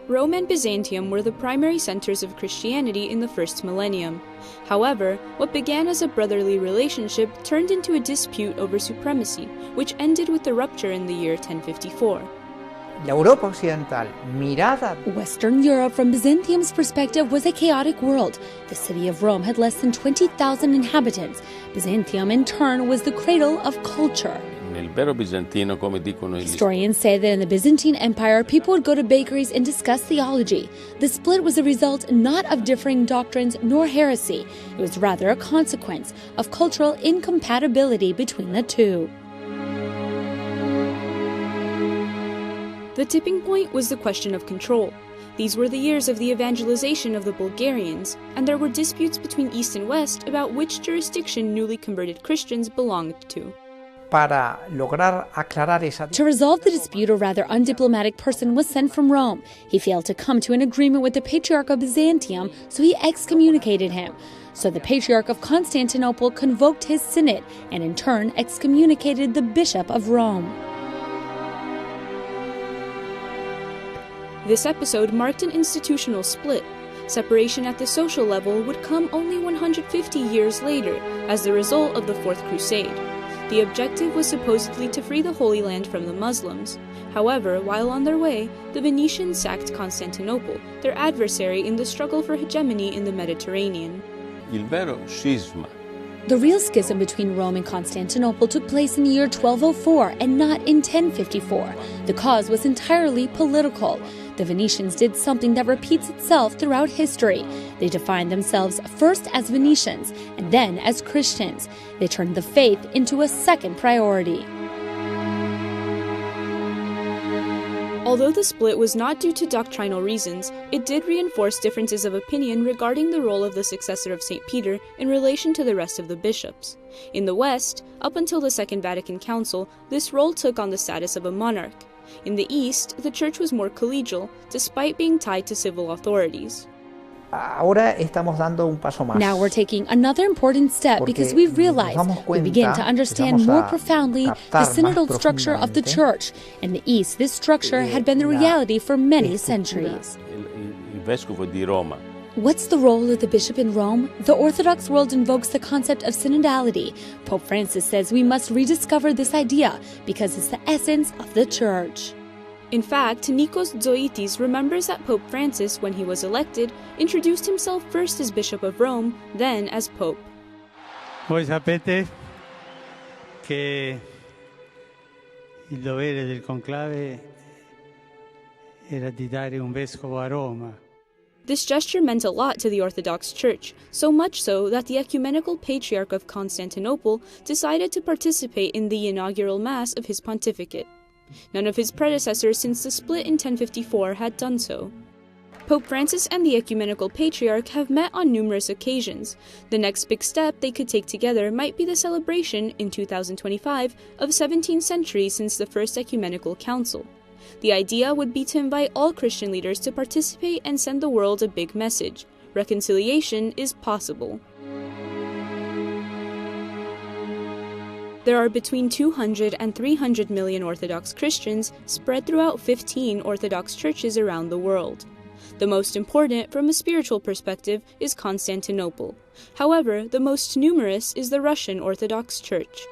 Rome and Byzantium were the primary centers of Christianity in the first millennium. However, what began as a brotherly relationship turned into a dispute over supremacy, which ended with the rupture in the year 1054. La Europa occidental, mirada. Western Europe, from Byzantium's perspective, was a chaotic world. The city of Rome had less than 20,000 inhabitants. Byzantium, in turn, was the cradle of culture. Historians say that in the Byzantine Empire, people would go to bakeries and discuss theology. The split was a result not of differing doctrines nor heresy. It was rather a consequence of cultural incompatibility between the two. The tipping point was the question of control. These were the years of the evangelization of the Bulgarians, and there were disputes between East and West about which jurisdiction newly converted Christians belonged to. To resolve the dispute, a rather undiplomatic person was sent from Rome. He failed to come to an agreement with the Patriarch of Byzantium, so he excommunicated him. So the Patriarch of Constantinople convoked his synod and in turn excommunicated the Bishop of Rome. This episode marked an institutional split. Separation at the social level would come only 150 years later as the result of the Fourth Crusade. The objective was supposedly to free the Holy Land from the Muslims. However, while on their way, the Venetians sacked Constantinople, their adversary in the struggle for hegemony in the Mediterranean. The real schism between Rome and Constantinople took place in the year 1204 and not in 1054. The cause was entirely political. The Venetians did something that repeats itself throughout history. They defined themselves first as Venetians and then as Christians. They turned the faith into a second priority. Although the split was not due to doctrinal reasons, it did reinforce differences of opinion regarding the role of the successor of St. Peter in relation to the rest of the bishops. In the West, up until the Second Vatican Council, this role took on the status of a monarch. In the East, the Church was more collegial, despite being tied to civil authorities. Now we're taking another important step because we realize we begin to understand more profoundly the synodal structure of the Church. In the East, this structure had been the reality for many centuries. What's the role of the bishop in Rome? The Orthodox world invokes the concept of synodality. Pope Francis says we must rediscover this idea because it's the essence of the Church. In fact, Nikos Zoitis remembers that Pope Francis, when he was elected, introduced himself first as Bishop of Rome, then as Pope. Voi sapete che il dovere del conclave era di dare un vescovo a Roma. This gesture meant a lot to the Orthodox Church, so much so that the Ecumenical Patriarch of Constantinople decided to participate in the inaugural Mass of his pontificate. None of his predecessors since the split in 1054 had done so. Pope Francis and the Ecumenical Patriarch have met on numerous occasions. The next big step they could take together might be the celebration, in 2025, of 17 centuries since the First Ecumenical Council. The idea would be to invite all Christian leaders to participate and send the world a big message. Reconciliation is possible. There are between 200 and 300 million Orthodox Christians spread throughout 15 Orthodox churches around the world. The most important, from a spiritual perspective, is Constantinople. However, the most numerous is the Russian Orthodox Church.